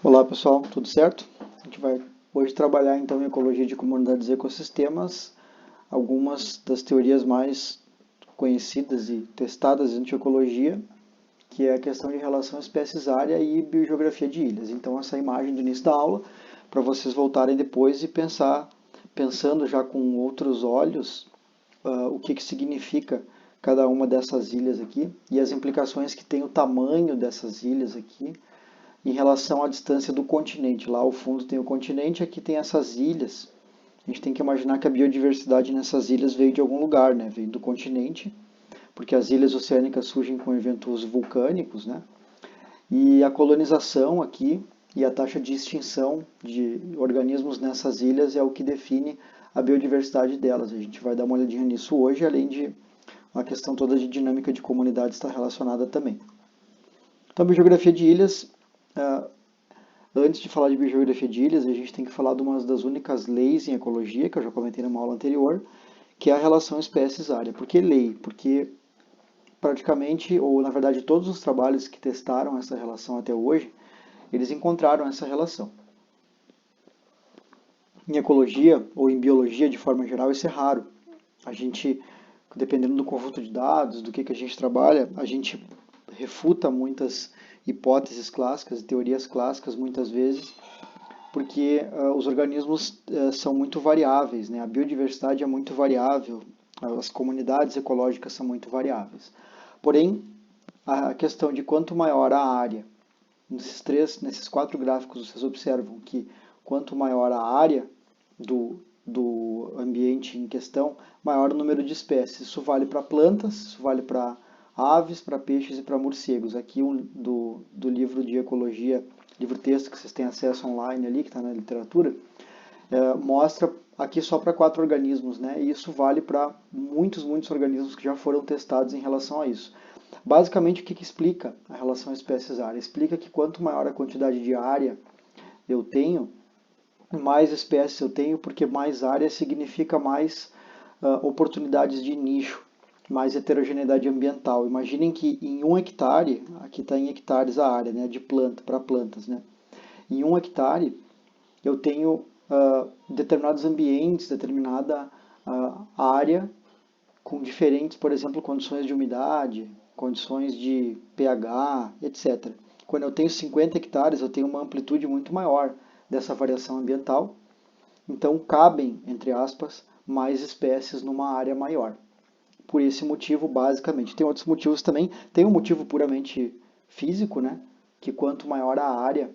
Olá pessoal, tudo certo? A gente vai hoje trabalhar então em ecologia de comunidades e ecossistemas, algumas das teorias mais conhecidas e testadas em ecologia, que é a questão de relação espécies-área e biogeografia de ilhas. Então essa imagem do início da aula, para vocês voltarem depois e pensando já com outros olhos, o que significa cada uma dessas ilhas aqui e as implicações que tem o tamanho dessas ilhas aqui em relação à distância do continente. Lá ao fundo tem o continente, aqui tem essas ilhas. A gente tem que imaginar que a biodiversidade nessas ilhas veio de algum lugar, né? Veio do continente, porque as ilhas oceânicas surgem com eventos vulcânicos, né? E a colonização aqui e a taxa de extinção de organismos nessas ilhas é o que define a biodiversidade delas. A gente vai dar uma olhadinha nisso hoje, além de uma questão toda de dinâmica de comunidade está relacionada também. Então, a biogeografia de ilhas, antes de falar de biogeografia de ilhas, a gente tem que falar de uma das únicas leis em ecologia, que eu já comentei numa aula anterior, que é a relação espécies-área. Por que lei? Porque praticamente, ou na verdade todos os trabalhos que testaram essa relação até hoje, eles encontraram essa relação. Em ecologia ou em biologia de forma geral, isso é raro. A gente, dependendo do conjunto de dados, do que a gente trabalha, a gente refuta muitas hipóteses clássicas, teorias clássicas muitas vezes, porque os organismos são muito variáveis, né? A biodiversidade é muito variável, as comunidades ecológicas são muito variáveis. Porém, a questão de quanto maior a área, nesses quatro gráficos vocês observam que quanto maior a área do ambiente em questão, maior o número de espécies. Isso vale para plantas, isso vale para aves, para peixes e para morcegos. Aqui do livro de ecologia, livro-texto que vocês têm acesso online ali, que está na literatura, mostra aqui só para quatro organismos, né? E isso vale para muitos organismos que já foram testados em relação a isso. Basicamente, o que explica a relação espécies-área? Explica que quanto maior a quantidade de área eu tenho, mais espécies eu tenho, porque mais área significa mais oportunidades de nicho, mais heterogeneidade ambiental. Imaginem que em 1 hectare, aqui está em hectares a área, né, de planta para plantas, né? Em 1 hectare eu tenho determinados ambientes, determinada área com diferentes, por exemplo, condições de umidade, condições de pH, etc. Quando eu tenho 50 hectares, eu tenho uma amplitude muito maior dessa variação ambiental, então cabem, entre aspas, mais espécies numa área maior. Por esse motivo, basicamente. Tem outros motivos também. Tem um motivo puramente físico, né? Que quanto maior a área,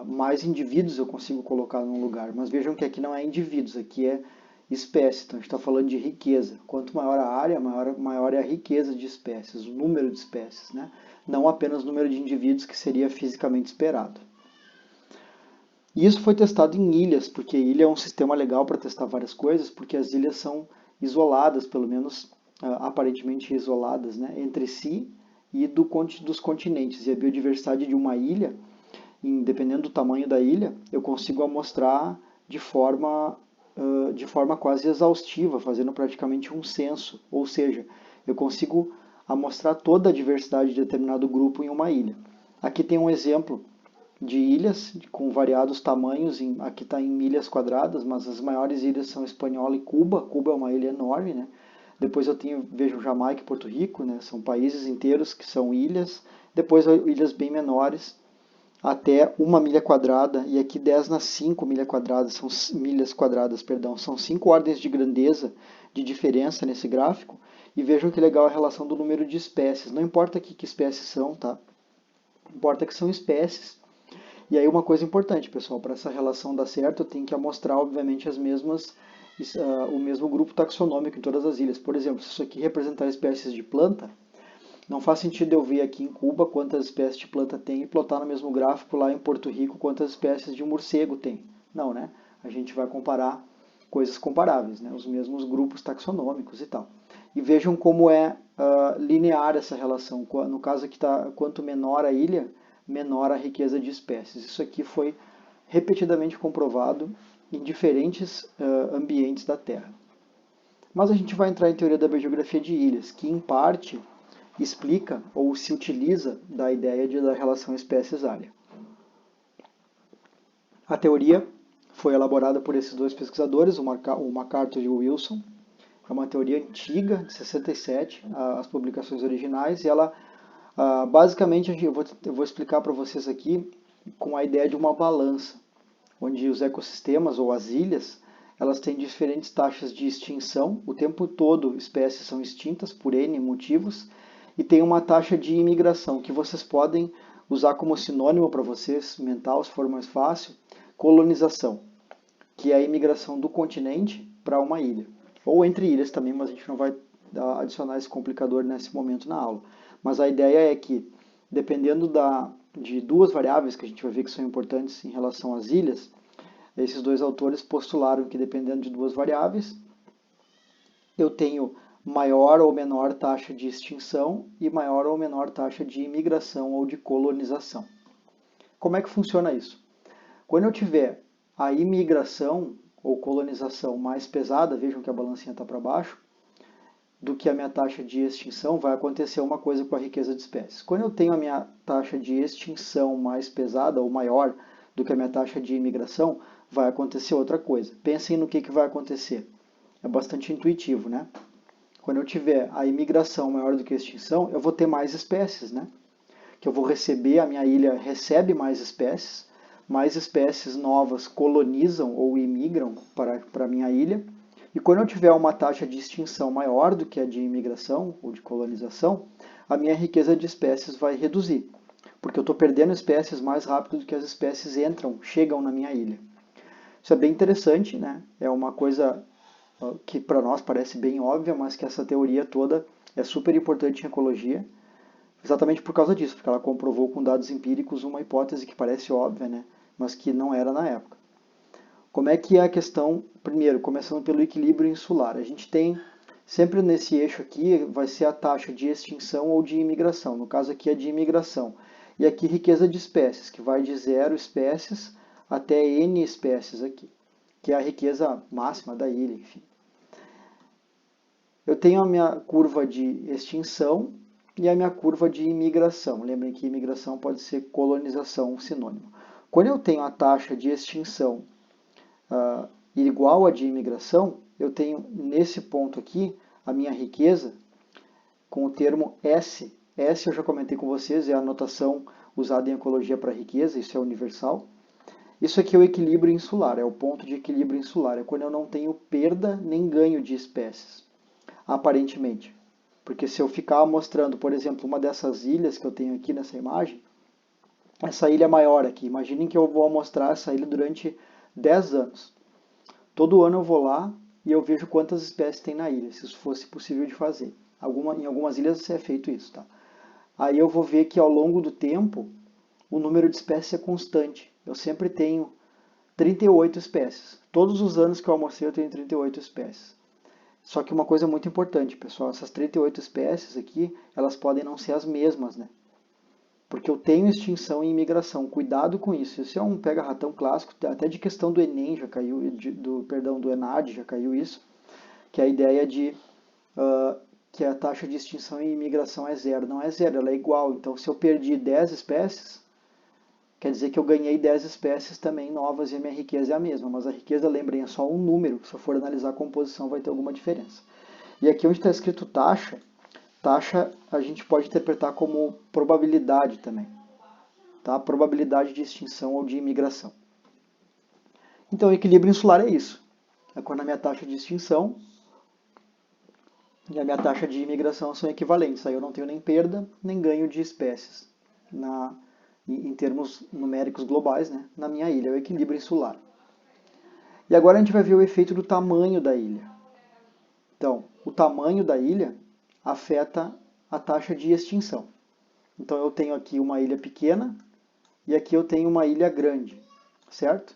mais indivíduos eu consigo colocar num lugar. Mas vejam que aqui não é indivíduos, aqui é espécie. Então a gente está falando de riqueza. Quanto maior a área, maior é a riqueza de espécies, o número de espécies, né? Não apenas o número de indivíduos que seria fisicamente esperado. E isso foi testado em ilhas, porque ilha é um sistema legal para testar várias coisas, porque as ilhas são isoladas, pelo menos aparentemente isoladas, né, entre si e dos continentes. E a biodiversidade de uma ilha, dependendo do tamanho da ilha, eu consigo amostrar de forma quase exaustiva, fazendo praticamente um censo. Ou seja, eu consigo amostrar toda a diversidade de determinado grupo em uma ilha. Aqui tem um exemplo de ilhas com variados tamanhos, aqui está em milhas quadradas, mas as maiores ilhas são Espanhola e Cuba. Cuba é uma ilha enorme, né? Depois vejo Jamaica e Porto Rico, né? São países inteiros que são ilhas. Depois ilhas bem menores, até 1 milha quadrada, e aqui 10 nas 5 milhas quadradas, são 5 ordens de grandeza de diferença nesse gráfico. E vejam que legal a relação do número de espécies. Não importa aqui que espécies são, tá? Importa que são espécies. E aí uma coisa importante, pessoal, para essa relação dar certo, eu tenho que amostrar, obviamente, o mesmo grupo taxonômico em todas as ilhas. Por exemplo, se isso aqui representar espécies de planta, não faz sentido eu ver aqui em Cuba quantas espécies de planta tem e plotar no mesmo gráfico lá em Porto Rico quantas espécies de morcego tem. Não, né? A gente vai comparar coisas comparáveis, né? Os mesmos grupos taxonômicos e tal. E vejam como é linear essa relação. No caso aqui, quanto menor a ilha, menor a riqueza de espécies. Isso aqui foi repetidamente comprovado em diferentes ambientes da Terra. Mas a gente vai entrar em teoria da biogeografia de ilhas, que em parte explica ou se utiliza da ideia da relação espécies-área. A teoria foi elaborada por esses dois pesquisadores, o MacArthur e o Wilson. É uma teoria antiga, de 67, as publicações originais, e ela, basicamente, eu vou explicar para vocês aqui com a ideia de uma balança, onde os ecossistemas ou as ilhas, elas têm diferentes taxas de extinção, o tempo todo espécies são extintas por N motivos, e tem uma taxa de imigração, que vocês podem usar como sinônimo para vocês, mental, se for mais fácil, colonização, que é a imigração do continente para uma ilha. Ou entre ilhas também, mas a gente não vai adicionar esse complicador nesse momento na aula. Mas a ideia é que, dependendo de duas variáveis que a gente vai ver que são importantes em relação às ilhas, esses dois autores postularam que, dependendo de duas variáveis, eu tenho maior ou menor taxa de extinção e maior ou menor taxa de imigração ou de colonização. Como é que funciona isso? Quando eu tiver a imigração ou colonização mais pesada, vejam que a balancinha está para baixo, do que a minha taxa de extinção, vai acontecer uma coisa com a riqueza de espécies. Quando eu tenho a minha taxa de extinção mais pesada ou maior do que a minha taxa de imigração, vai acontecer outra coisa. Pensem no que vai acontecer. É bastante intuitivo, né? Quando eu tiver a imigração maior do que a extinção, eu vou ter mais espécies, né? Que eu vou receber, a minha ilha recebe mais espécies novas colonizam ou imigram para a minha ilha. E quando eu tiver uma taxa de extinção maior do que a de imigração ou de colonização, a minha riqueza de espécies vai reduzir, porque eu estou perdendo espécies mais rápido do que as espécies chegam na minha ilha. Isso é bem interessante, né? É uma coisa que para nós parece bem óbvia, mas que essa teoria toda é super importante em ecologia, exatamente por causa disso, porque ela comprovou com dados empíricos uma hipótese que parece óbvia, né? Mas que não era na época. Como é que é a questão, primeiro, começando pelo equilíbrio insular. A gente tem, sempre nesse eixo aqui, vai ser a taxa de extinção ou de imigração. No caso aqui é de imigração. E aqui riqueza de espécies, que vai de 0 espécies até N espécies aqui, que é a riqueza máxima da ilha, enfim. Eu tenho a minha curva de extinção e a minha curva de imigração. Lembrem que imigração pode ser colonização, um sinônimo. Quando eu tenho a taxa de extinção igual a de imigração, eu tenho nesse ponto aqui a minha riqueza com o termo S. S eu já comentei com vocês, é a notação usada em ecologia para riqueza, isso é universal. Isso aqui é o equilíbrio insular, é o ponto de equilíbrio insular, é quando eu não tenho perda nem ganho de espécies, aparentemente. Porque se eu ficar mostrando, por exemplo, uma dessas ilhas que eu tenho aqui nessa imagem, essa ilha maior aqui, imaginem que eu vou mostrar essa ilha durante 10 anos. Todo ano eu vou lá e eu vejo quantas espécies tem na ilha, se isso fosse possível de fazer. Em algumas ilhas é feito isso, tá? Aí eu vou ver que ao longo do tempo, o número de espécies é constante. Eu sempre tenho 38 espécies. Todos os anos que eu almocei eu tenho 38 espécies. Só que uma coisa muito importante, pessoal, essas 38 espécies aqui, elas podem não ser as mesmas, né? Porque eu tenho extinção e imigração. Cuidado com isso. Isso é um pega-ratão clássico, até de questão do Enem já caiu, do ENAD já caiu isso, que é a ideia de que a taxa de extinção e imigração é zero. Não é zero, ela é igual. Então, se eu perdi 10 espécies, quer dizer que eu ganhei 10 espécies também novas e a minha riqueza é a mesma. Mas a riqueza, lembrem, é só um número. Se eu for analisar a composição, vai ter alguma diferença. E aqui onde está escrito taxa, taxa a gente pode interpretar como probabilidade também. Tá? Probabilidade de extinção ou de imigração. Então, o equilíbrio insular é isso. É quando a minha taxa de extinção e a minha taxa de imigração são equivalentes. Aí eu não tenho nem perda, nem ganho de espécies em termos numéricos globais, né? Na minha ilha, é o equilíbrio insular. E agora a gente vai ver o efeito do tamanho da ilha. Então, o tamanho da ilha afeta a taxa de extinção. Então, eu tenho aqui uma ilha pequena e aqui eu tenho uma ilha grande, certo?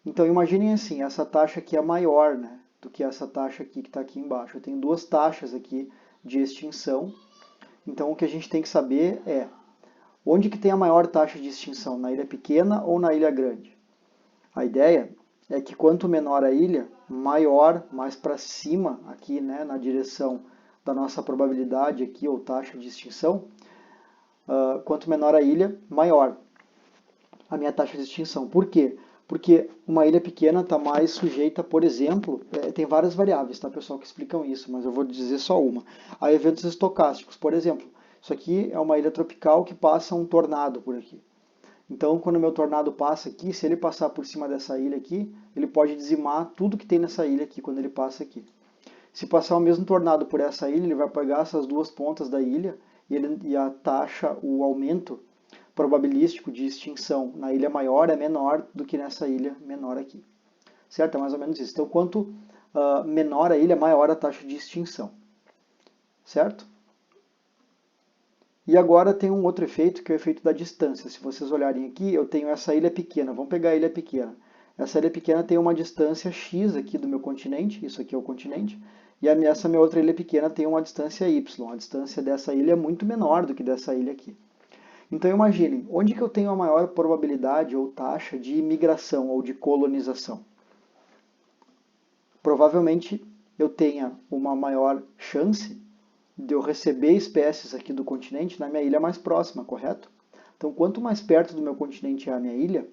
Então, imaginem assim, essa taxa aqui é maior, né, do que essa taxa aqui que está aqui embaixo. Eu tenho duas taxas aqui de extinção. Então, o que a gente tem que saber é onde que tem a maior taxa de extinção, na ilha pequena ou na ilha grande? A ideia é que quanto menor a ilha, maior, mais para cima aqui, né, na direção da nossa probabilidade aqui, ou taxa de extinção, quanto menor a ilha, maior a minha taxa de extinção. Por quê? Porque uma ilha pequena está mais sujeita, por exemplo, tem várias variáveis, tá, pessoal, que explicam isso, mas eu vou dizer só uma. A eventos estocásticos, por exemplo. Isso aqui é uma ilha tropical que passa um tornado por aqui. Então, quando o meu tornado passa aqui, se ele passar por cima dessa ilha aqui, ele pode dizimar tudo que tem nessa ilha aqui quando ele passa aqui. Se passar o mesmo tornado por essa ilha, ele vai pegar essas duas pontas da ilha e a taxa, o aumento probabilístico de extinção na ilha maior é menor do que nessa ilha menor aqui. Certo? É mais ou menos isso. Então, quanto menor a ilha, maior a taxa de extinção. Certo? E agora tem um outro efeito, que é o efeito da distância. Se vocês olharem aqui, eu tenho essa ilha pequena. Vamos pegar a ilha pequena. Essa ilha pequena tem uma distância x aqui do meu continente, isso aqui é o continente, e essa minha outra ilha pequena tem uma distância y. A distância dessa ilha é muito menor do que dessa ilha aqui. Então imaginem, onde que eu tenho a maior probabilidade ou taxa de imigração ou de colonização? Provavelmente eu tenha uma maior chance de eu receber espécies aqui do continente na minha ilha mais próxima, correto? Então, quanto mais perto do meu continente é a minha ilha,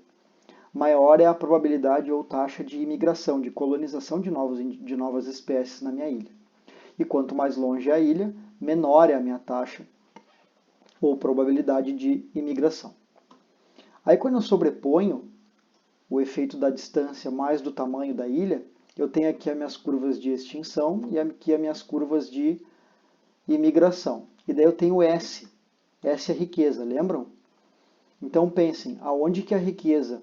maior é a probabilidade ou taxa de imigração, de colonização de novas espécies na minha ilha. E quanto mais longe é a ilha, menor é a minha taxa ou probabilidade de imigração. Aí, quando eu sobreponho o efeito da distância mais do tamanho da ilha, eu tenho aqui as minhas curvas de extinção e aqui as minhas curvas de imigração. E daí eu tenho S. S é riqueza, lembram? Então pensem, aonde que a riqueza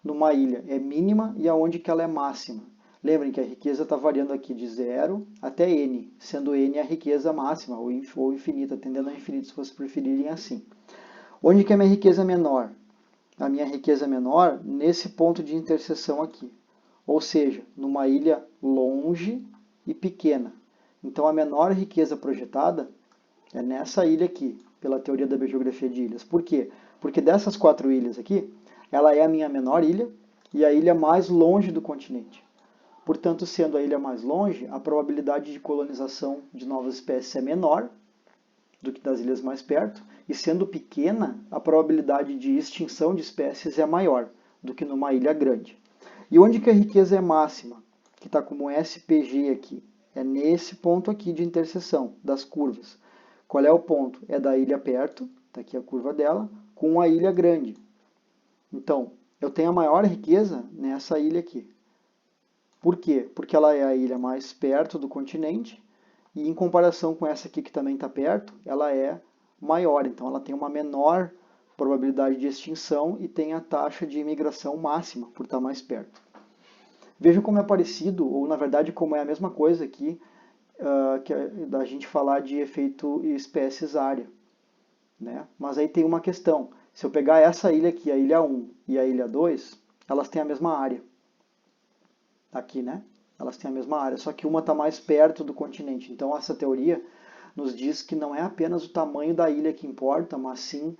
numa ilha é mínima e aonde que ela é máxima. Lembrem que a riqueza está variando aqui de 0 até N, sendo N a riqueza máxima ou infinita, tendendo ao infinito, se vocês preferirem assim. Onde que a minha riqueza é menor? A minha riqueza é menor nesse ponto de interseção aqui. Ou seja, numa ilha longe e pequena. Então a menor riqueza projetada é nessa ilha aqui, pela teoria da biogeografia de ilhas. Por quê? Porque dessas 4 ilhas aqui, ela é a minha menor ilha e a ilha mais longe do continente. Portanto, sendo a ilha mais longe, a probabilidade de colonização de novas espécies é menor do que das ilhas mais perto, e sendo pequena, a probabilidade de extinção de espécies é maior do que numa ilha grande. E onde que a riqueza é máxima? Que está como SPG aqui. É nesse ponto aqui de interseção das curvas. Qual é o ponto? É da ilha perto, está aqui a curva dela, com a ilha grande. Então, eu tenho a maior riqueza nessa ilha aqui. Por quê? Porque ela é a ilha mais perto do continente e em comparação com essa aqui que também está perto, ela é maior. Então, ela tem uma menor probabilidade de extinção e tem a taxa de imigração máxima por estar mais perto. Vejam como é parecido, ou na verdade como é a mesma coisa aqui, que é da gente falar de efeito espécies-área. Né? Mas aí tem uma questão. Se eu pegar essa ilha aqui, a ilha 1 e a ilha 2, elas têm a mesma área. Aqui, né? Elas têm a mesma área, só que uma está mais perto do continente. Então essa teoria nos diz que não é apenas o tamanho da ilha que importa, mas sim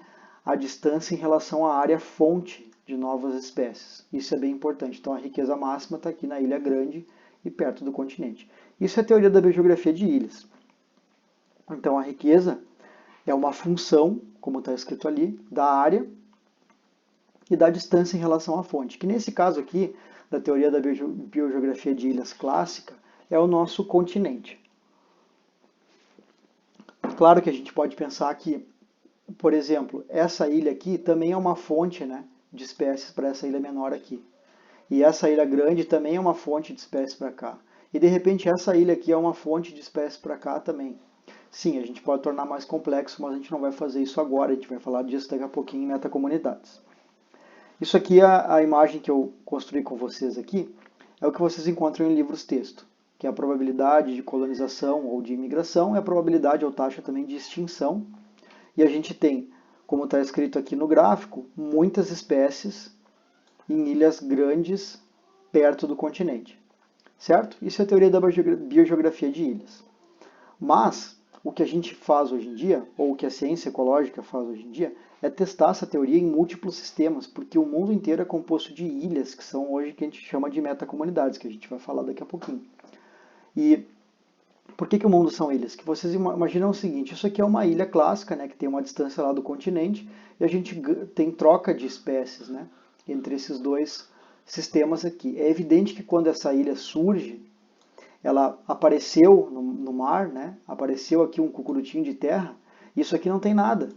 a distância em relação à área fonte de novas espécies. Isso é bem importante. Então a riqueza máxima está aqui na ilha grande e perto do continente. Isso é a teoria da biogeografia de ilhas. Então a riqueza é uma função, como está escrito ali, da área e da distância em relação à fonte. Que nesse caso aqui, da teoria da biogeografia de ilhas clássica, é o nosso continente. Claro que a gente pode pensar que, por exemplo, essa ilha aqui também é uma fonte, né, de espécies para essa ilha menor aqui. E essa ilha grande também é uma fonte de espécies para cá. E de repente essa ilha aqui é uma fonte de espécies para cá também. Sim, a gente pode tornar mais complexo, mas a gente não vai fazer isso agora, a gente vai falar disso daqui a pouquinho em metacomunidades. Isso aqui é a imagem que eu construí com vocês aqui, é o que vocês encontram em livros-texto, que é a probabilidade de colonização ou de imigração e a probabilidade ou taxa também de extinção. E a gente tem, como está escrito aqui no gráfico, muitas espécies em ilhas grandes perto do continente. Certo? Isso é a teoria da biogeografia de ilhas. Mas o que a gente faz hoje em dia, ou o que a ciência ecológica faz hoje em dia, é testar essa teoria em múltiplos sistemas, porque o mundo inteiro é composto de ilhas, que são hoje que a gente chama de metacomunidades, que a gente vai falar daqui a pouquinho. E por que o mundo são ilhas? Que vocês imaginam o seguinte, isso aqui é uma ilha clássica, né, que tem uma distância lá do continente, e a gente tem troca de espécies, né, entre esses dois sistemas aqui. É evidente que quando essa ilha surge, ela apareceu no mar, né? Apareceu aqui um cucurutinho de terra, isso aqui não tem nada.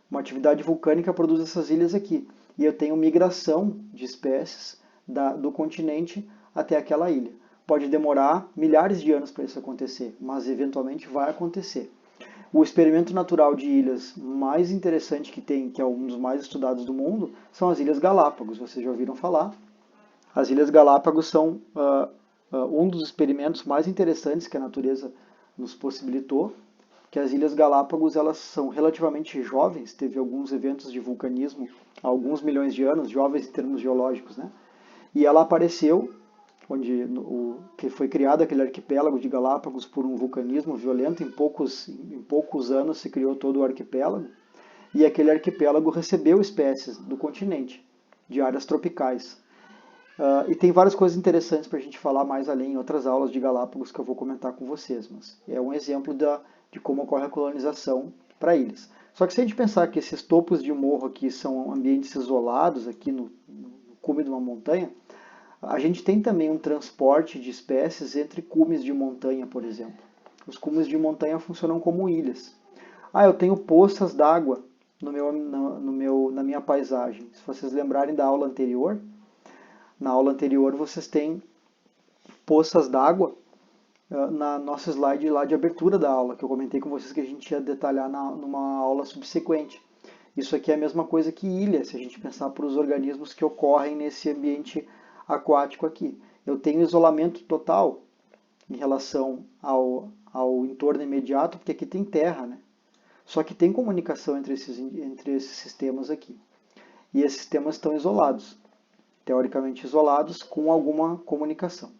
Uma atividade vulcânica produz essas ilhas aqui. E eu tenho migração de espécies do continente até aquela ilha. Pode demorar milhares de anos para isso acontecer, mas eventualmente vai acontecer. O experimento natural de ilhas mais interessante que tem, que é um dos mais estudados do mundo, são as Ilhas Galápagos. Vocês já ouviram falar? As Ilhas Galápagos são um dos experimentos mais interessantes que a natureza nos possibilitou, que as Ilhas Galápagos elas são relativamente jovens, teve alguns eventos de vulcanismo há alguns milhões de anos, jovens em termos geológicos, né? E ela apareceu, que foi criado aquele arquipélago de Galápagos por um vulcanismo violento, em poucos anos se criou todo o arquipélago, e aquele arquipélago recebeu espécies do continente, de áreas tropicais. E tem várias coisas interessantes para a gente falar mais além em outras aulas de Galápagos que eu vou comentar com vocês, mas é um exemplo de como ocorre a colonização para ilhas. Só que se a gente pensar que esses topos de morro aqui são ambientes isolados, aqui no cume de uma montanha, a gente tem também um transporte de espécies entre cumes de montanha, por exemplo. Os cumes de montanha funcionam como ilhas. Eu tenho poças d'água na minha paisagem. Se vocês lembrarem da aula anterior, na aula anterior vocês têm poças d'água na nossa slide lá de abertura da aula, que eu comentei com vocês que a gente ia detalhar numa aula subsequente. Isso aqui é a mesma coisa que ilha, se a gente pensar para os organismos que ocorrem nesse ambiente aquático aqui. Eu tenho isolamento total em relação ao entorno imediato, porque aqui tem terra, né? Só que tem comunicação entre esses sistemas aqui. E esses sistemas estão isolados, teoricamente isolados, com alguma comunicação.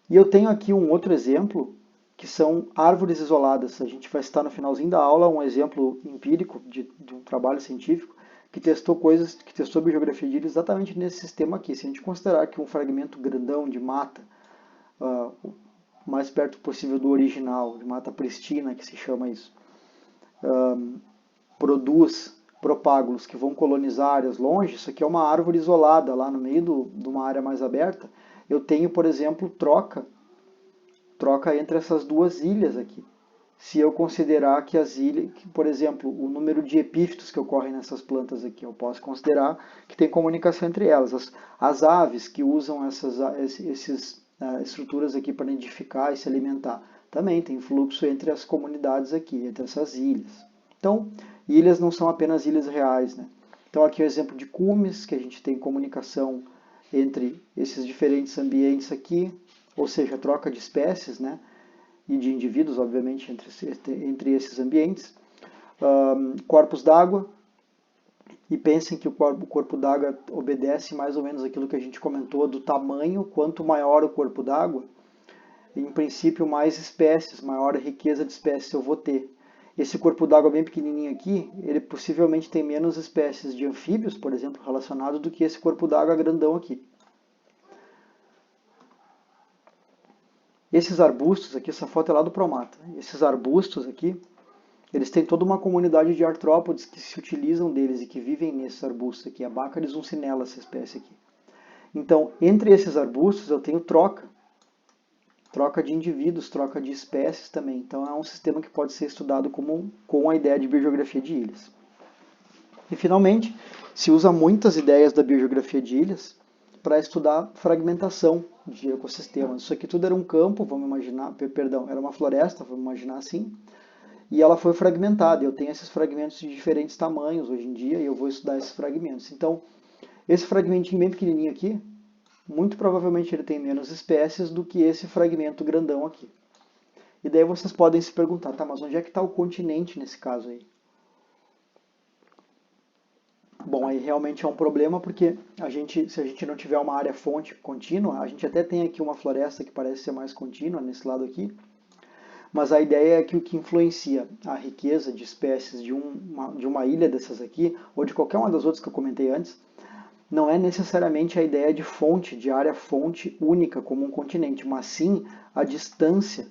E eu tenho aqui um outro exemplo, que são árvores isoladas. A gente vai citar no finalzinho da aula um exemplo empírico de um trabalho científico que testou biogeografia de ilhas exatamente nesse sistema aqui. Se a gente considerar que um fragmento grandão de mata, o mais perto possível do original, de mata pristina, que se chama isso, produz propágulos que vão colonizar áreas longe, isso aqui é uma árvore isolada lá no meio de uma área mais aberta. Eu tenho, por exemplo, troca entre essas duas ilhas aqui. Se eu considerar que as ilhas, por exemplo, o número de epífitos que ocorrem nessas plantas aqui, eu posso considerar que tem comunicação entre elas. As aves que usam essas estruturas aqui para nidificar e se alimentar, também tem fluxo entre as comunidades aqui, entre essas ilhas. Então, ilhas não são apenas ilhas reais, né? Então aqui é o exemplo de cumes, que a gente tem comunicação entre esses diferentes ambientes aqui, ou seja, troca de espécies, né? E de indivíduos, obviamente, entre esses ambientes. Corpos d'água, e pensem que o corpo d'água obedece mais ou menos aquilo que a gente comentou do tamanho, quanto maior o corpo d'água, em princípio mais espécies, maior riqueza de espécies eu vou ter. Esse corpo d'água bem pequenininho aqui, ele possivelmente tem menos espécies de anfíbios, por exemplo, relacionados do que esse corpo d'água grandão aqui. Esses arbustos aqui, essa foto é lá do Promata. Esses arbustos aqui, eles têm toda uma comunidade de artrópodes que se utilizam deles e que vivem nesses arbustos aqui. A Baccharis uncinella, essa espécie aqui. Então, entre esses arbustos eu tenho troca de indivíduos, troca de espécies também. Então é um sistema que pode ser estudado com a ideia de biogeografia de ilhas. E finalmente, se usa muitas ideias da biogeografia de ilhas para estudar fragmentação de ecossistemas. Isso aqui tudo era um campo, vamos imaginar, era uma floresta, vamos imaginar assim, e ela foi fragmentada. Eu tenho esses fragmentos de diferentes tamanhos hoje em dia e eu vou estudar esses fragmentos. Então, esse fragmentinho bem pequenininho aqui, muito provavelmente ele tem menos espécies do que esse fragmento grandão aqui. E daí vocês podem se perguntar, tá, mas onde é que está o continente nesse caso aí? Bom, aí realmente é um problema porque se a gente não tiver uma área fonte contínua, a gente até tem aqui uma floresta que parece ser mais contínua nesse lado aqui, mas a ideia é que o que influencia a riqueza de espécies de uma ilha dessas aqui, ou de qualquer uma das outras que eu comentei antes, não é necessariamente a ideia de fonte, de área fonte única como um continente, mas sim a distância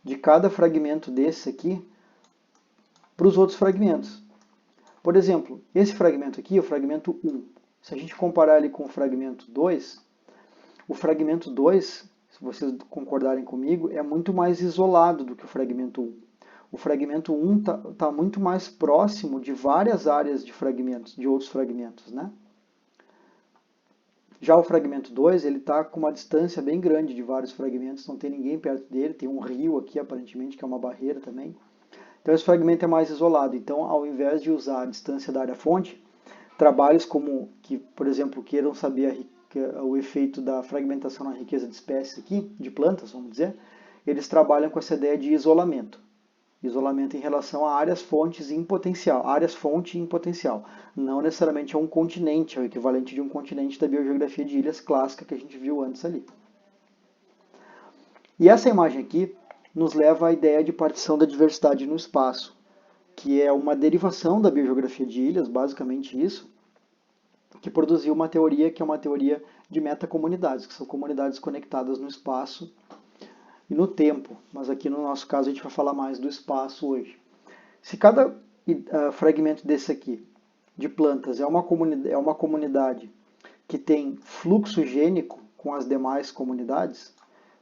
de cada fragmento desse aqui para os outros fragmentos. Por exemplo, esse fragmento aqui, o fragmento 1, Se a gente comparar ele com o fragmento 2, o fragmento 2, se vocês concordarem comigo, é muito mais isolado do que o fragmento 1. O fragmento 1 está muito mais próximo de várias áreas de fragmentos, de outros fragmentos, né? Já o fragmento 2, ele está com uma distância bem grande de vários fragmentos, não tem ninguém perto dele, tem um rio aqui, aparentemente, que é uma barreira também. Então esse fragmento é mais isolado. Então, ao invés de usar a distância da área-fonte, trabalhos como, que, por exemplo, queiram saber o efeito da fragmentação na riqueza de espécies aqui, de plantas, vamos dizer, eles trabalham com essa ideia de isolamento. Isolamento em relação a áreas-fontes em potencial, áreas-fonte em potencial. Não necessariamente é um continente, é o equivalente de um continente da biogeografia de ilhas clássica que a gente viu antes ali. E essa imagem aqui nos leva à ideia de partição da diversidade no espaço, que é uma derivação da biogeografia de ilhas, basicamente isso, que produziu uma teoria que é uma teoria de metacomunidades, que são comunidades conectadas no espaço e no tempo, mas aqui no nosso caso a gente vai falar mais do espaço hoje. Se cada fragmento desse aqui, de plantas, é uma comunidade que tem fluxo gênico com as demais comunidades,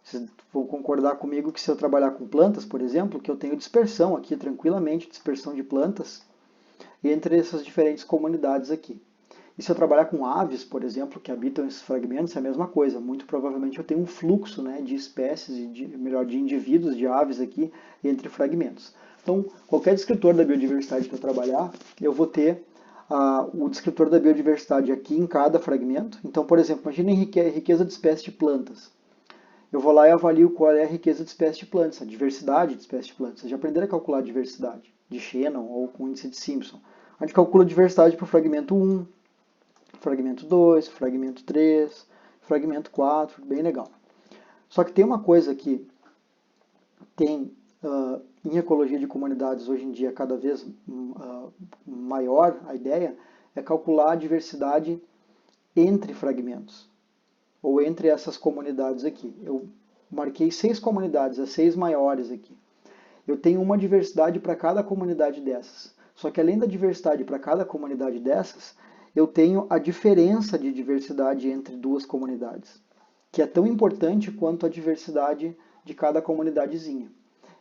vocês vão concordar comigo que se eu trabalhar com plantas, por exemplo, que eu tenho dispersão aqui, tranquilamente, dispersão de plantas entre essas diferentes comunidades aqui. E se eu trabalhar com aves, por exemplo, que habitam esses fragmentos, é a mesma coisa. Muito provavelmente eu tenho um fluxo, né, de espécies, de indivíduos de aves aqui entre fragmentos. Então, qualquer descritor da biodiversidade que eu trabalhar, eu vou ter o descritor da biodiversidade aqui em cada fragmento. Então, por exemplo, imaginem riqueza de espécies de plantas. Eu vou lá e avalio qual é a riqueza de espécies de plantas, a diversidade de espécies de plantas. Vocês já aprenderam a calcular a diversidade de Shannon ou com o índice de Simpson. A gente calcula a diversidade para o fragmento 1, fragmento 2, fragmento 3, fragmento 4, bem legal. Só que tem uma coisa que tem em ecologia de comunidades hoje em dia cada vez maior, a ideia é calcular a diversidade entre fragmentos, ou entre essas comunidades aqui. Eu marquei 6 comunidades, as 6 maiores aqui. Eu tenho uma diversidade para cada comunidade dessas. Só que além da diversidade para cada comunidade dessas, eu tenho a diferença de diversidade entre duas comunidades, que é tão importante quanto a diversidade de cada comunidadezinha.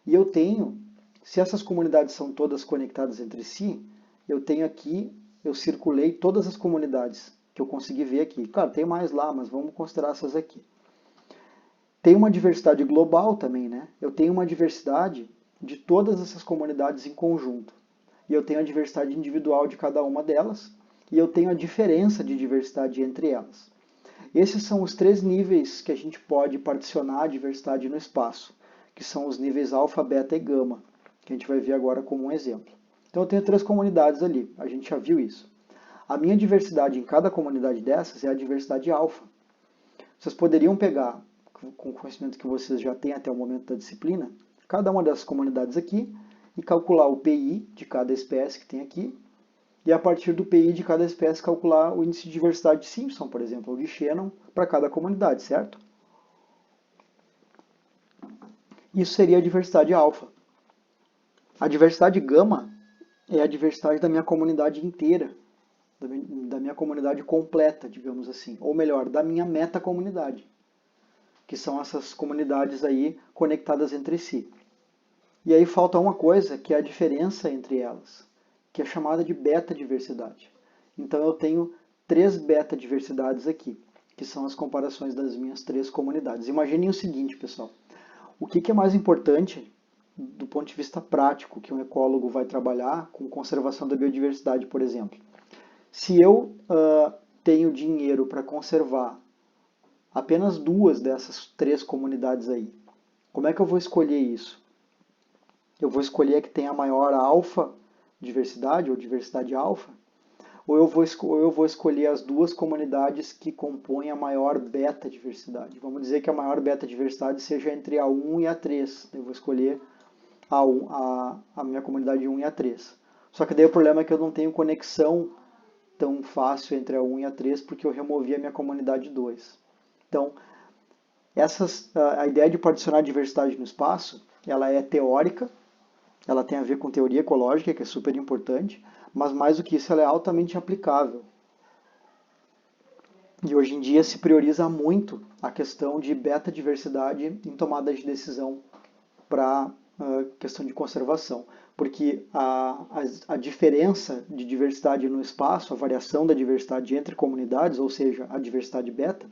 E eu tenho, se essas comunidades são todas conectadas entre si, eu tenho aqui, eu circulei todas as comunidades que eu consegui ver aqui. Claro, tem mais lá, mas vamos considerar essas aqui. Tem uma diversidade global também, né? Eu tenho uma diversidade de todas essas comunidades em conjunto. E eu tenho a diversidade individual de cada uma delas, e eu tenho a diferença de diversidade entre elas. Esses são os 3 níveis que a gente pode particionar a diversidade no espaço, que são os níveis alfa, beta e gama, que a gente vai ver agora como um exemplo. Então eu tenho 3 comunidades ali, a gente já viu isso. A minha diversidade em cada comunidade dessas é a diversidade alfa. Vocês poderiam pegar, com o conhecimento que vocês já têm até o momento da disciplina, cada uma dessas comunidades aqui e calcular o PI de cada espécie que tem aqui, e a partir do PI de cada espécie calcular o índice de diversidade de Simpson, por exemplo, ou de Shannon, para cada comunidade, certo? Isso seria a diversidade alfa. A diversidade gama é a diversidade da minha comunidade inteira, da minha comunidade completa, digamos assim, ou melhor, da minha metacomunidade, que são essas comunidades aí conectadas entre si. E aí falta uma coisa, que é a diferença entre elas, que é chamada de beta-diversidade. Então eu tenho 3 beta-diversidades aqui, que são as comparações das minhas 3 comunidades. Imaginem o seguinte, pessoal. O que é mais importante do ponto de vista prático que um ecólogo vai trabalhar com conservação da biodiversidade, por exemplo? Se eu tenho dinheiro para conservar apenas 2 dessas 3 comunidades aí, como é que eu vou escolher isso? Eu vou escolher a que tem a maior alfa diversidade, ou diversidade alfa, ou eu vou escolher as 2 comunidades que compõem a maior beta diversidade. Vamos dizer que a maior beta diversidade seja entre a 1 e a 3. Eu vou escolher a minha comunidade 1 e a 3. Só que daí o problema é que eu não tenho conexão tão fácil entre a 1 e a 3, porque eu removi a minha comunidade 2. Então, a ideia de particionar a diversidade no espaço, ela é teórica, ela tem a ver com teoria ecológica, que é super importante, mas mais do que isso, ela é altamente aplicável. E hoje em dia se prioriza muito a questão de beta-diversidade em tomada de decisão para questão de conservação, porque a diferença de diversidade no espaço, a variação da diversidade entre comunidades, ou seja, a diversidade beta,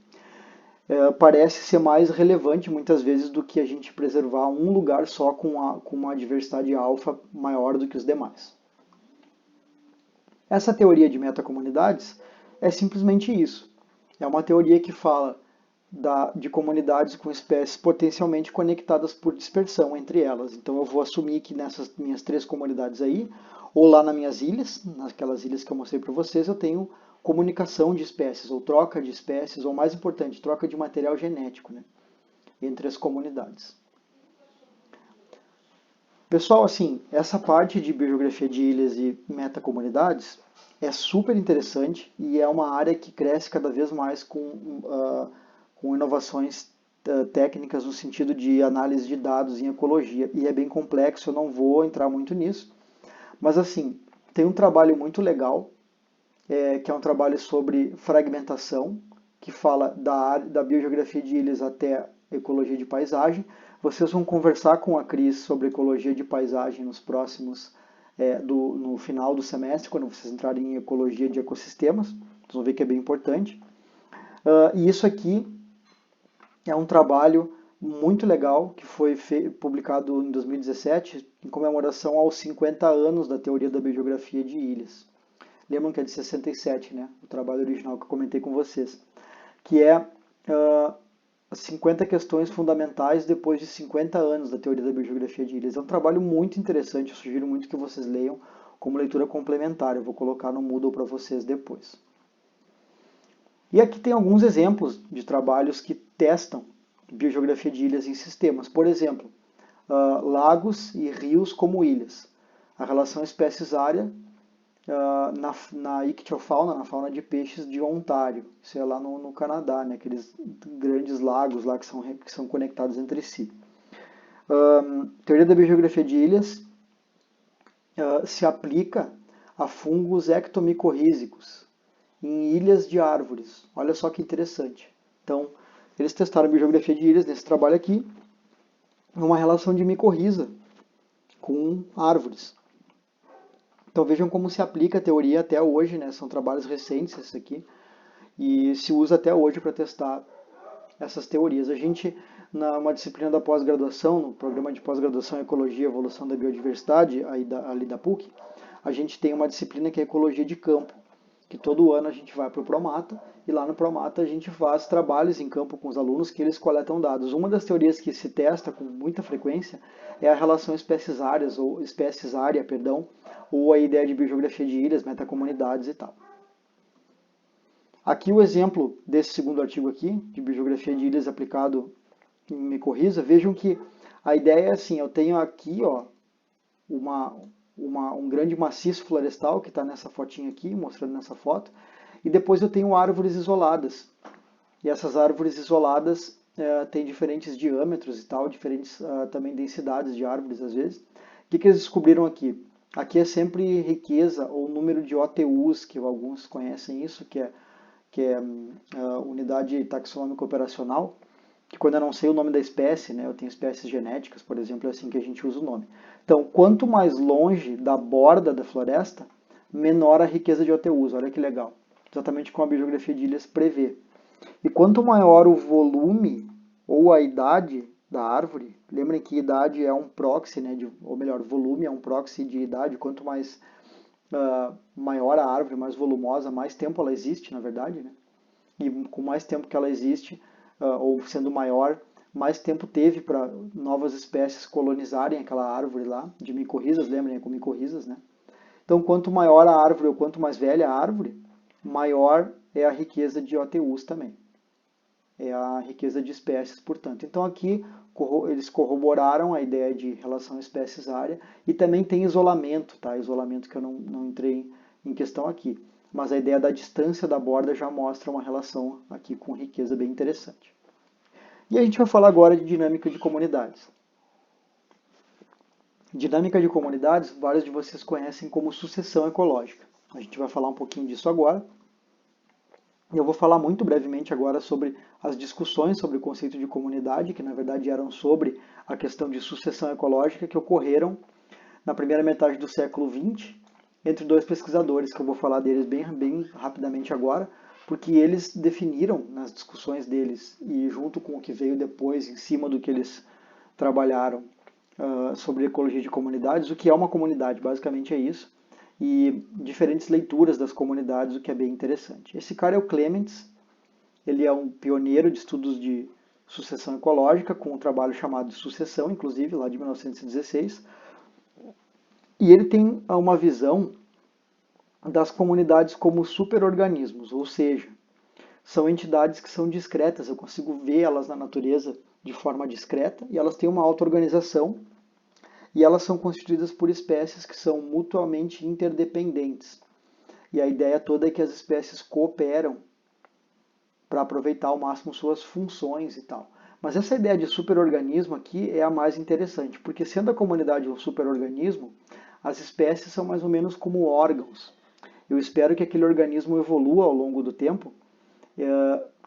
parece ser mais relevante muitas vezes do que a gente preservar um lugar só com uma diversidade alfa maior do que os demais. Essa teoria de metacomunidades é simplesmente isso. É uma teoria que fala de comunidades com espécies potencialmente conectadas por dispersão entre elas. Então eu vou assumir que nessas minhas 3 comunidades aí, ou lá nas minhas ilhas, naquelas ilhas que eu mostrei para vocês, eu tenho comunicação de espécies, ou troca de espécies, ou mais importante, troca de material genético, né, entre as comunidades. Pessoal, assim, essa parte de biogeografia de ilhas e metacomunidades é super interessante e é uma área que cresce cada vez mais com inovações técnicas no sentido de análise de dados em ecologia. E é bem complexo, eu não vou entrar muito nisso. Mas, assim, tem um trabalho muito legal, que é um trabalho sobre fragmentação, que fala da biogeografia de ilhas até ecologia de paisagem. Vocês vão conversar com a Cris sobre ecologia de paisagem nos próximos, no final do semestre, quando vocês entrarem em ecologia de ecossistemas. Vocês vão ver que é bem importante. E isso aqui é um trabalho muito legal que foi publicado em 2017 em comemoração aos 50 anos da teoria da biogeografia de ilhas. Lembram que é de 67, né? O trabalho original que eu comentei com vocês. Que é 50 questões fundamentais depois de 50 anos da teoria da biogeografia de ilhas. É um trabalho muito interessante, eu sugiro muito que vocês leiam como leitura complementar. Eu vou colocar no Moodle para vocês depois. E aqui tem alguns exemplos de trabalhos que testam biogeografia de ilhas em sistemas. Por exemplo, lagos e rios como ilhas. A relação espécies-área na ictiofauna, na fauna de peixes de Ontário. Isso é lá no Canadá, né? Aqueles grandes lagos lá que são conectados entre si. Teoria da biogeografia de ilhas se aplica a fungos ectomicorrízicos em ilhas de árvores. Olha só que interessante. Então, eles testaram a biogeografia de ilhas nesse trabalho aqui, numa relação de micorriza com árvores. Então vejam como se aplica a teoria até hoje, né? São trabalhos recentes esses aqui, e se usa até hoje para testar essas teorias. A gente, numa disciplina da pós-graduação, no programa de pós-graduação em Ecologia e Evolução da Biodiversidade, ali da PUC, a gente tem uma disciplina que é Ecologia de Campo, que todo ano a gente vai para o Promata, e lá no Promata a gente faz trabalhos em campo com os alunos que eles coletam dados. Uma das teorias que se testa com muita frequência é a relação espécies-área, ou a ideia de biogeografia de ilhas, metacomunidades e tal. Aqui o exemplo desse segundo artigo aqui, de biogeografia de ilhas aplicado em micorriza, vejam que a ideia é assim, eu tenho aqui um grande maciço florestal, que está nessa fotinha aqui, mostrando nessa foto, e depois eu tenho árvores isoladas. E essas árvores isoladas têm diferentes diâmetros e tal, diferentes também densidades de árvores às vezes. O que eles descobriram aqui? Aqui é sempre riqueza ou número de OTUs, que alguns conhecem isso, que é unidade taxonômica operacional, que quando eu não sei o nome da espécie, né, eu tenho espécies genéticas, por exemplo, é assim que a gente usa o nome. Então, quanto mais longe da borda da floresta, menor a riqueza de OTUs. Olha que legal. Exatamente como a biogeografia de ilhas prevê. E quanto maior o volume ou a idade da árvore, lembrem que idade é um proxy, né, ou melhor, volume é um proxy de idade. Quanto mais maior a árvore, mais volumosa, mais tempo ela existe, na verdade, né? E com mais tempo que ela existe, ou sendo maior, mais tempo teve para novas espécies colonizarem aquela árvore lá, de micorrizas, lembrem, é com micorrizas, né? Então, quanto maior a árvore ou quanto mais velha a árvore, maior é a riqueza de OTUs também. É a riqueza de espécies, portanto. Então, aqui eles corroboraram a ideia de relação espécies-área e também tem isolamento, tá? Isolamento que eu não entrei em questão aqui. Mas a ideia da distância da borda já mostra uma relação aqui com riqueza bem interessante. E a gente vai falar agora de dinâmica de comunidades. Dinâmica de comunidades, vários de vocês conhecem como sucessão ecológica. A gente vai falar um pouquinho disso agora. Eu vou falar muito brevemente agora sobre as discussões sobre o conceito de comunidade, que na verdade eram sobre a questão de sucessão ecológica que ocorreram na primeira metade do século XX entre dois pesquisadores, que eu vou falar deles bem rapidamente agora, porque eles definiram nas discussões deles e junto com o que veio depois, em cima do que eles trabalharam sobre ecologia de comunidades, o que é uma comunidade, basicamente é isso, e diferentes leituras das comunidades, o que é bem interessante. Esse cara é o Clements, ele é um pioneiro de estudos de sucessão ecológica, com um trabalho chamado de Sucessão, inclusive, lá de 1916, e ele tem uma visão das comunidades como superorganismos, ou seja, são entidades que são discretas, eu consigo ver elas na natureza de forma discreta, e elas têm uma auto-organização, e elas são constituídas por espécies que são mutuamente interdependentes. E a ideia toda é que as espécies cooperam para aproveitar ao máximo suas funções e tal. Mas essa ideia de superorganismo aqui é a mais interessante, porque sendo a comunidade um superorganismo, as espécies são mais ou menos como órgãos. Eu espero que aquele organismo evolua ao longo do tempo,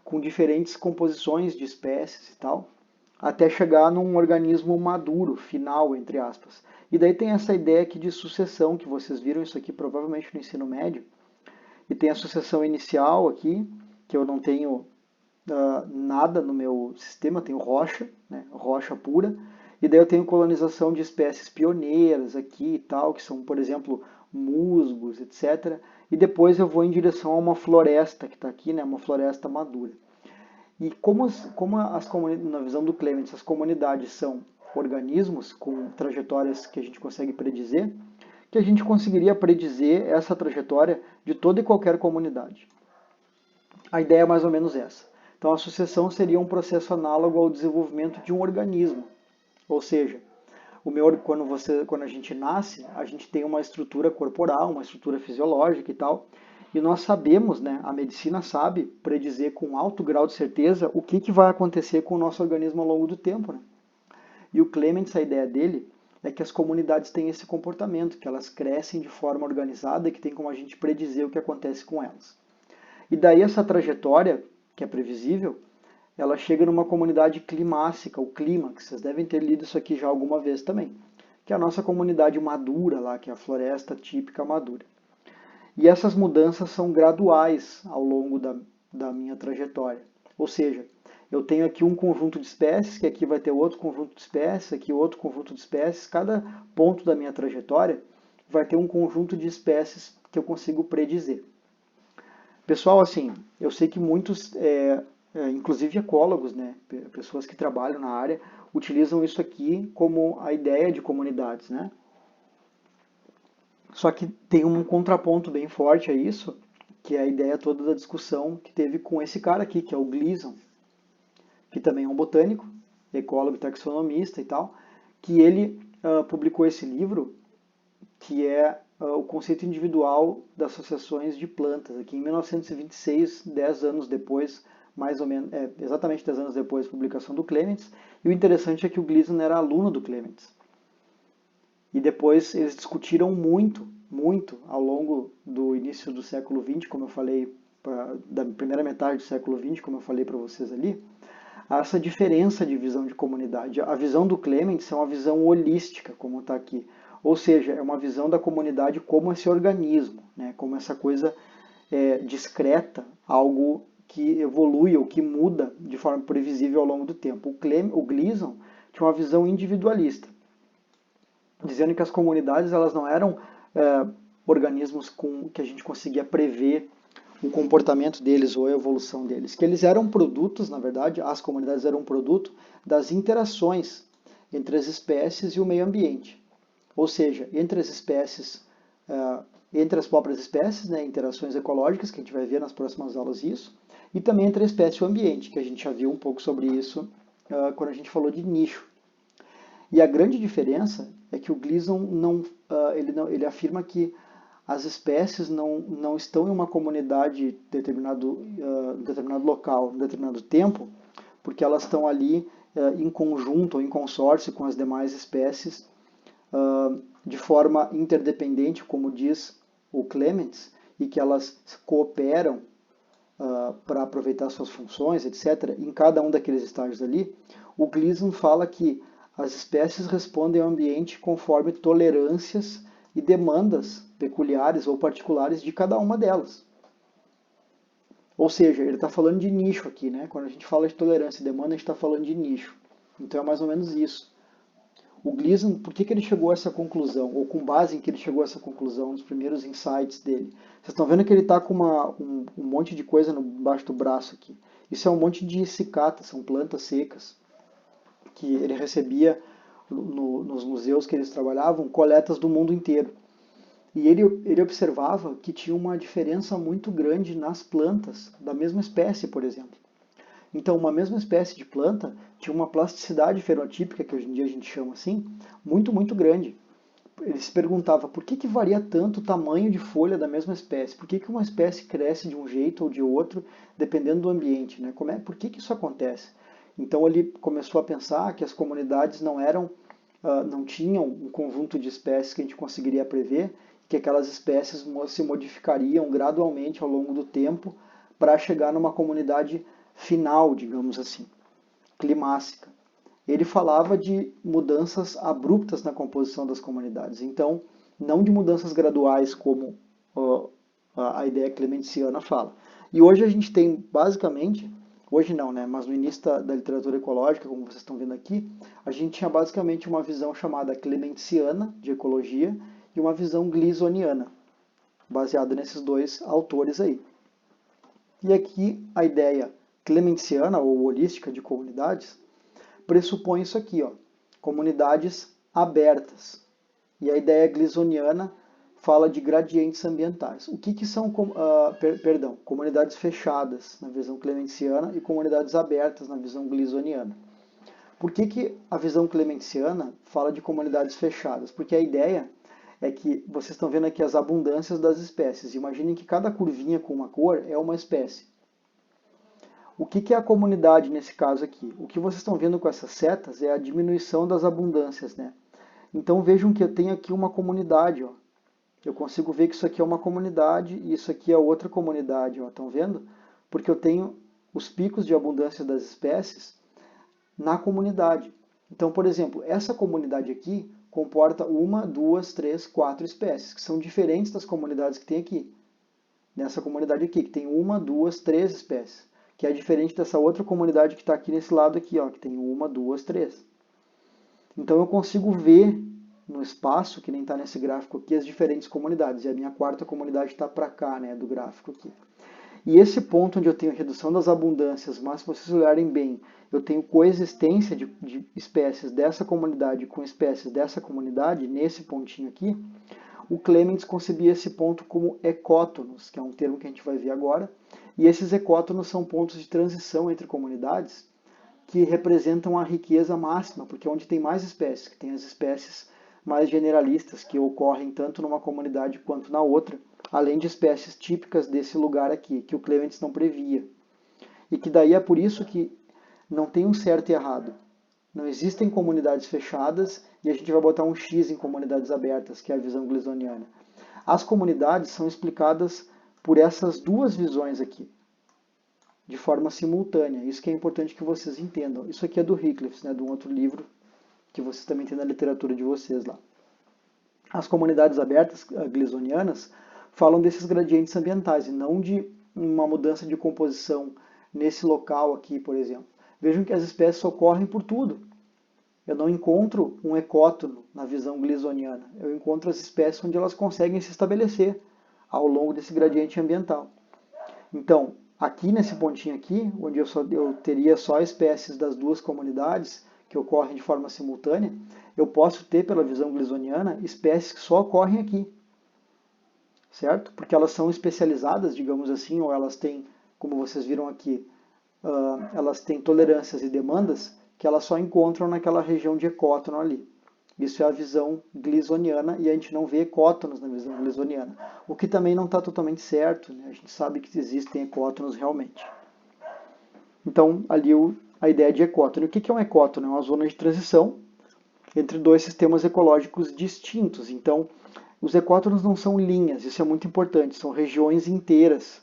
com diferentes composições de espécies e tal, até chegar num organismo maduro, final, entre aspas. E daí tem essa ideia aqui de sucessão, que vocês viram isso aqui provavelmente no ensino médio, e tem a sucessão inicial aqui, que eu não tenho nada no meu sistema, eu tenho rocha, né, rocha pura, e daí eu tenho colonização de espécies pioneiras aqui e tal, que são, por exemplo, musgos, etc. E depois eu vou em direção a uma floresta que está aqui, né, uma floresta madura. E na visão do Clements, as comunidades são organismos com trajetórias que a gente consegue predizer, que a gente conseguiria predizer essa trajetória de toda e qualquer comunidade. A ideia é mais ou menos essa. Então, a sucessão seria um processo análogo ao desenvolvimento de um organismo. Ou seja, quando a gente nasce, a gente tem uma estrutura corporal, uma estrutura fisiológica e tal, e nós sabemos, né, a medicina sabe predizer com alto grau de certeza o que vai acontecer com o nosso organismo ao longo do tempo. Né? E o Clements, a ideia dele é que as comunidades têm esse comportamento, que elas crescem de forma organizada e que tem como a gente predizer o que acontece com elas. E daí essa trajetória, que é previsível, ela chega numa comunidade climácica, o clímax. Vocês devem ter lido isso aqui já alguma vez também, que é a nossa comunidade madura lá, que é a floresta típica madura. E essas mudanças são graduais ao longo da minha trajetória. Ou seja, eu tenho aqui um conjunto de espécies, que aqui vai ter outro conjunto de espécies, aqui outro conjunto de espécies. Cada ponto da minha trajetória vai ter um conjunto de espécies que eu consigo predizer. Pessoal, assim, eu sei que muitos, inclusive ecólogos, né, pessoas que trabalham na área, utilizam isso aqui como a ideia de comunidades, né? Só que tem um contraponto bem forte a isso, que é a ideia toda da discussão que teve com esse cara aqui, que é o Gleason, que também é um botânico, ecólogo e taxonomista e tal, que ele publicou esse livro, que é o conceito individual das associações de plantas, aqui em 1926, 10 anos depois, mais ou menos, exatamente 10 anos depois da publicação do Clements, e o interessante é que o Gleason era aluno do Clements. E depois eles discutiram muito, muito ao longo do início do século XX, como eu falei, da primeira metade do século XX, como eu falei para vocês ali, essa diferença de visão de comunidade. A visão do Clements é uma visão holística, como está aqui. Ou seja, é uma visão da comunidade como esse organismo, né? Como essa coisa discreta, algo que evolui ou que muda de forma previsível ao longo do tempo. O Gleason tinha uma visão individualista, dizendo que as comunidades elas não eram organismos que a gente conseguia prever o comportamento deles ou a evolução deles, que eles eram produtos, na verdade, as comunidades eram um produto das interações entre as espécies e o meio ambiente. Ou seja, entre as espécies, entre as próprias espécies, né, interações ecológicas, que a gente vai ver nas próximas aulas isso, e também entre a espécie e o ambiente, que a gente já viu um pouco sobre isso quando a gente falou de nicho. E a grande diferença é que o Gleason ele afirma que as espécies não estão em uma comunidade em determinado local, em determinado tempo, porque elas estão ali em conjunto ou em consórcio com as demais espécies de forma interdependente, como diz o Clements, e que elas cooperam para aproveitar suas funções, etc., em cada um daqueles estágios ali, o Gleason fala que as espécies respondem ao ambiente conforme tolerâncias e demandas peculiares ou particulares de cada uma delas. Ou seja, ele está falando de nicho aqui, né? Quando a gente fala de tolerância e demanda, a gente está falando de nicho. Então é mais ou menos isso. O Gleason, por que ele chegou a essa conclusão? Ou com base em que ele chegou a essa conclusão, nos primeiros insights dele? Vocês estão vendo que ele está com um monte de coisa embaixo do braço aqui. Isso é um monte de cicatas, são plantas secas, que ele recebia nos museus que eles trabalhavam, coletas do mundo inteiro. E ele observava que tinha uma diferença muito grande nas plantas da mesma espécie, por exemplo. Então, uma mesma espécie de planta tinha uma plasticidade fenotípica, que hoje em dia a gente chama assim, muito, muito grande. Ele se perguntava por que varia tanto o tamanho de folha da mesma espécie? Por que uma espécie cresce de um jeito ou de outro, dependendo do ambiente? Né? Por que isso acontece? Então ele começou a pensar que as comunidades não tinham um conjunto de espécies que a gente conseguiria prever, que aquelas espécies se modificariam gradualmente ao longo do tempo para chegar numa comunidade final, digamos assim, climácica. Ele falava de mudanças abruptas na composição das comunidades, então não de mudanças graduais como a ideia clementiciana fala. E hoje a gente tem basicamente, hoje não, né, mas no início da literatura ecológica, como vocês estão vendo aqui, a gente tinha basicamente uma visão chamada clementiciana de ecologia e uma visão gleasoniana, baseada nesses dois autores aí. E aqui a ideia clementiciana ou holística de comunidades pressupõe isso aqui, ó, comunidades abertas. E a ideia gleasoniana fala de gradientes ambientais. O que são, comunidades fechadas na visão clementiciana e comunidades abertas na visão gleasoniana? Por que a visão clementiciana fala de comunidades fechadas? Porque a ideia é que vocês estão vendo aqui as abundâncias das espécies. Imaginem que cada curvinha com uma cor é uma espécie. O que é a comunidade nesse caso aqui? O que vocês estão vendo com essas setas é a diminuição das abundâncias, né? Então vejam que eu tenho aqui uma comunidade, ó. Eu consigo ver que isso aqui é uma comunidade e isso aqui é outra comunidade, ó. Estão vendo? Porque eu tenho os picos de abundância das espécies na comunidade. Então, por exemplo, essa comunidade aqui comporta 1, 2, 3, 4 espécies, que são diferentes das comunidades que tem aqui. Nessa comunidade aqui, que tem 1, 2, 3 espécies, que é diferente dessa outra comunidade que está aqui nesse lado aqui, ó, que tem 1, 2, 3. Então eu consigo ver no espaço, que nem está nesse gráfico aqui, as diferentes comunidades. E a minha quarta comunidade está para cá, né, do gráfico aqui. E esse ponto onde eu tenho redução das abundâncias, mas se vocês olharem bem, eu tenho coexistência de espécies dessa comunidade com espécies dessa comunidade, nesse pontinho aqui, o Clements concebia esse ponto como ecótonos, que é um termo que a gente vai ver agora, e esses ecótonos são pontos de transição entre comunidades que representam a riqueza máxima, porque é onde tem mais espécies, que tem as espécies mais generalistas, que ocorrem tanto numa comunidade quanto na outra, além de espécies típicas desse lugar aqui, que o Clements não previa. E que daí é por isso que não tem um certo e errado. Não existem comunidades fechadas e a gente vai botar um X em comunidades abertas, que é a visão gleasoniana. As comunidades são explicadas por essas duas visões aqui, de forma simultânea. Isso que é importante que vocês entendam. Isso aqui é do Wycliffe, né, de um outro livro que vocês também têm na literatura de vocês lá. As comunidades abertas gleasonianas falam desses gradientes ambientais e não de uma mudança de composição nesse local aqui, por exemplo. Vejam que as espécies ocorrem por tudo. Eu não encontro um ecótono na visão gleasoniana. Eu encontro as espécies onde elas conseguem se estabelecer ao longo desse gradiente ambiental. Então, aqui nesse pontinho aqui, onde eu teria só espécies das duas comunidades que ocorrem de forma simultânea, eu posso ter, pela visão gleasoniana, espécies que só ocorrem aqui. Certo? Porque elas são especializadas, digamos assim, ou elas têm, como vocês viram aqui, elas têm tolerâncias e demandas que elas só encontram naquela região de ecótono ali. Isso é a visão gleasoniana e a gente não vê ecótonos na visão gleasoniana. O que também não está totalmente certo, né? A gente sabe que existem ecótonos realmente. Então, ali a ideia de ecótono. O que é um ecótono? É uma zona de transição entre dois sistemas ecológicos distintos. Então, os ecótonos não são linhas, isso é muito importante, são regiões inteiras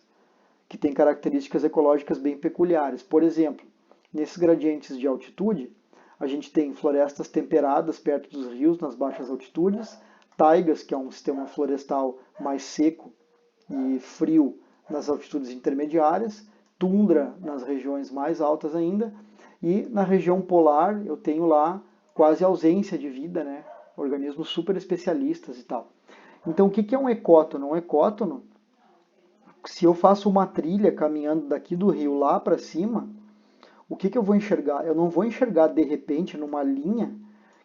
que têm características ecológicas bem peculiares. Por exemplo, nesses gradientes de altitude, a gente tem florestas temperadas perto dos rios, nas baixas altitudes, taigas, que é um sistema florestal mais seco e frio nas altitudes intermediárias, tundra nas regiões mais altas ainda, e na região polar eu tenho lá quase ausência de vida, né? Organismos super especialistas e tal. Então, o que é um ecótono? Um ecótono, se eu faço uma trilha caminhando daqui do rio lá para cima, o que eu vou enxergar? Eu não vou enxergar de repente numa linha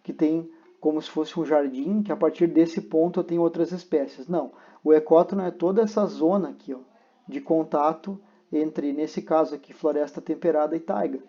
que tem como se fosse um jardim, que a partir desse ponto eu tenho outras espécies. Não, o ecótono é toda essa zona aqui, ó, de contato entre, nesse caso aqui, floresta temperada e taiga,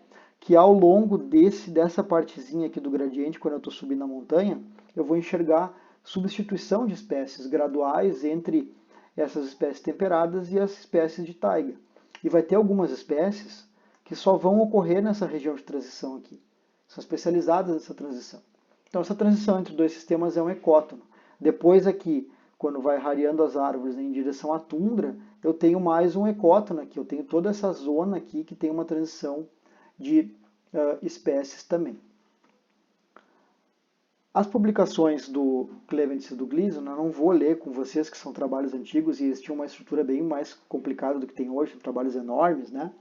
que ao longo dessa partezinha aqui do gradiente, quando eu estou subindo a montanha, eu vou enxergar substituição de espécies graduais entre essas espécies temperadas e as espécies de taiga. E vai ter algumas espécies que só vão ocorrer nessa região de transição aqui. São especializadas nessa transição. Então, essa transição entre dois sistemas é um ecótono. Depois aqui, quando vai rareando as árvores, né, em direção à tundra, eu tenho mais um ecótono aqui. Eu tenho toda essa zona aqui que tem uma transição de espécies também. As publicações do Clements e do Gleason, eu não vou ler com vocês, que são trabalhos antigos, e eles tinham uma estrutura bem mais complicada do que tem hoje, trabalhos enormes, né?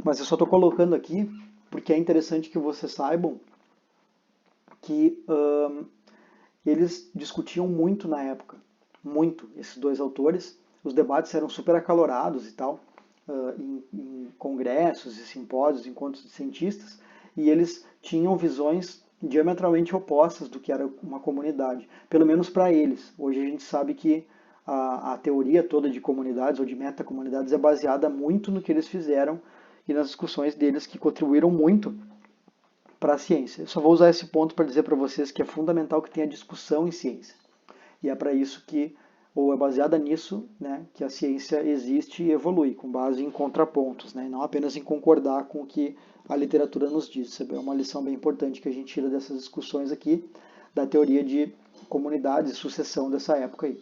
Mas eu só estou colocando aqui porque é interessante que vocês saibam que eles discutiam muito na época, muito, esses dois autores. Os debates eram super acalorados e tal, em congressos e simpósios, encontros de cientistas, e eles tinham visões diametralmente opostas do que era uma comunidade, pelo menos para eles. Hoje a gente sabe que a teoria toda de comunidades ou de metacomunidades é baseada muito no que eles fizeram e nas discussões deles, que contribuíram muito para a ciência. Eu só vou usar esse ponto para dizer para vocês que é fundamental que tenha discussão em ciência. E é para isso que, ou é baseada nisso, né, que a ciência existe e evolui, com base em contrapontos, né, e não apenas em concordar com o que a literatura nos diz. Isso é uma lição bem importante que a gente tira dessas discussões aqui, da teoria de comunidades e sucessão dessa época aí.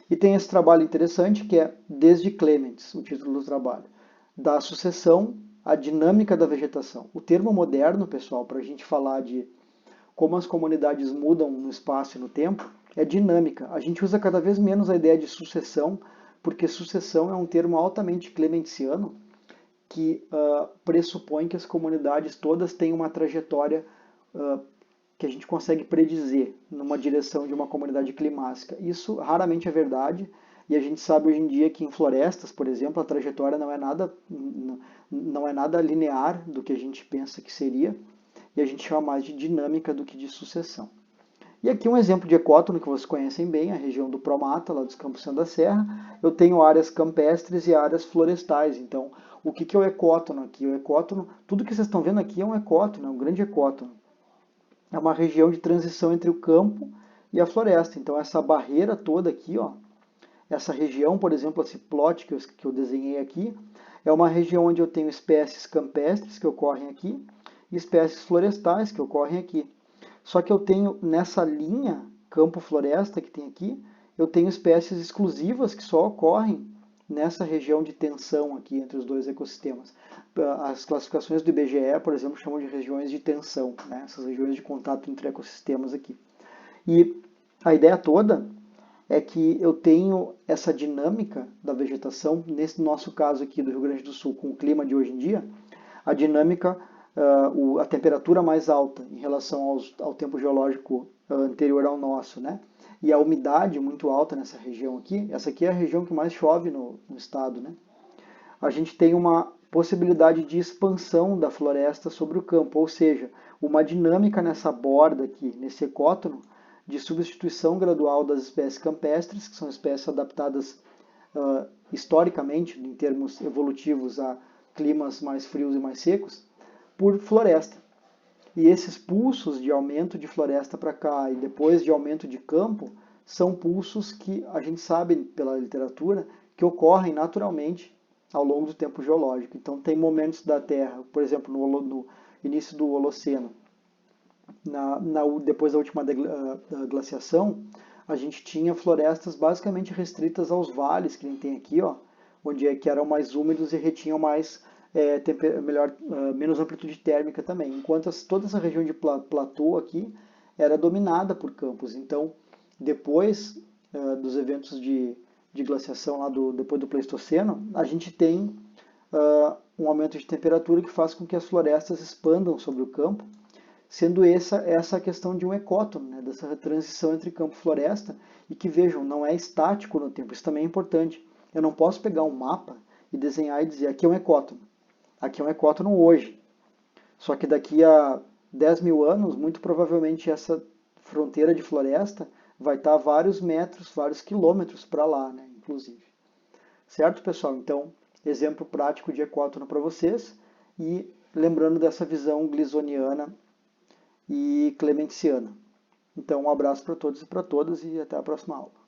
E tem esse trabalho interessante que é Desde Clements, o título do trabalho, da sucessão à dinâmica da vegetação. O termo moderno, pessoal, para a gente falar de como as comunidades mudam no espaço e no tempo, é dinâmica. A gente usa cada vez menos a ideia de sucessão, porque sucessão é um termo altamente clementsiano, que pressupõe que as comunidades todas têm uma trajetória que a gente consegue predizer numa direção de uma comunidade climática. Isso raramente é verdade, e a gente sabe hoje em dia que em florestas, por exemplo, a trajetória não é nada linear do que a gente pensa que seria, e a gente chama mais de dinâmica do que de sucessão. E aqui um exemplo de ecótono que vocês conhecem bem, a região do Promata, lá dos Campos São da Serra. Eu tenho áreas campestres e áreas florestais. Então, o que é o ecótono aqui? O ecótono, tudo que vocês estão vendo aqui é um ecótono, é um grande ecótono. É uma região de transição entre o campo e a floresta. Então, essa barreira toda aqui, ó, essa região, por exemplo, esse plot que eu desenhei aqui, é uma região onde eu tenho espécies campestres que ocorrem aqui e espécies florestais que ocorrem aqui. Só que eu tenho nessa linha campo-floresta que tem aqui, eu tenho espécies exclusivas que só ocorrem nessa região de tensão aqui entre os dois ecossistemas. As classificações do IBGE, por exemplo, chamam de regiões de tensão, né? Essas regiões de contato entre ecossistemas aqui. E a ideia toda é que eu tenho essa dinâmica da vegetação, nesse nosso caso aqui do Rio Grande do Sul, com o clima de hoje em dia, a dinâmica, a temperatura mais alta em relação ao tempo geológico anterior ao nosso, né? E a umidade muito alta nessa região aqui. Essa aqui é a região que mais chove no estado, né? A gente tem uma possibilidade de expansão da floresta sobre o campo, ou seja, uma dinâmica nessa borda aqui, nesse ecótono, de substituição gradual das espécies campestres, que são espécies adaptadas historicamente, em termos evolutivos, a climas mais frios e mais secos, por floresta. E esses pulsos de aumento de floresta para cá e depois de aumento de campo são pulsos que a gente sabe pela literatura que ocorrem naturalmente ao longo do tempo geológico. Então tem momentos da Terra, por exemplo, no início do Holoceno, depois da última glaciação, a gente tinha florestas basicamente restritas aos vales, que nem tem aqui, ó, onde é que eram mais úmidos e retinham mais menos amplitude térmica também. Enquanto toda essa região de platô aqui era dominada por campos. Então, depois dos eventos de glaciação lá depois do Pleistoceno, a gente tem um aumento de temperatura que faz com que as florestas expandam sobre o campo, sendo essa a questão de um ecótono, né, dessa transição entre campo e floresta, e que, vejam, não é estático no tempo, isso também é importante. Eu não posso pegar um mapa e desenhar e dizer, aqui é um ecótono, aqui é um ecótono hoje. Só que daqui a 10 mil anos, muito provavelmente essa fronteira de floresta vai estar vários metros, vários quilômetros para lá, né, inclusive. Certo, pessoal? Então, exemplo prático de ecótono para vocês e lembrando dessa visão glisoniana e clementiciana. Então, um abraço para todos e para todas e até a próxima aula.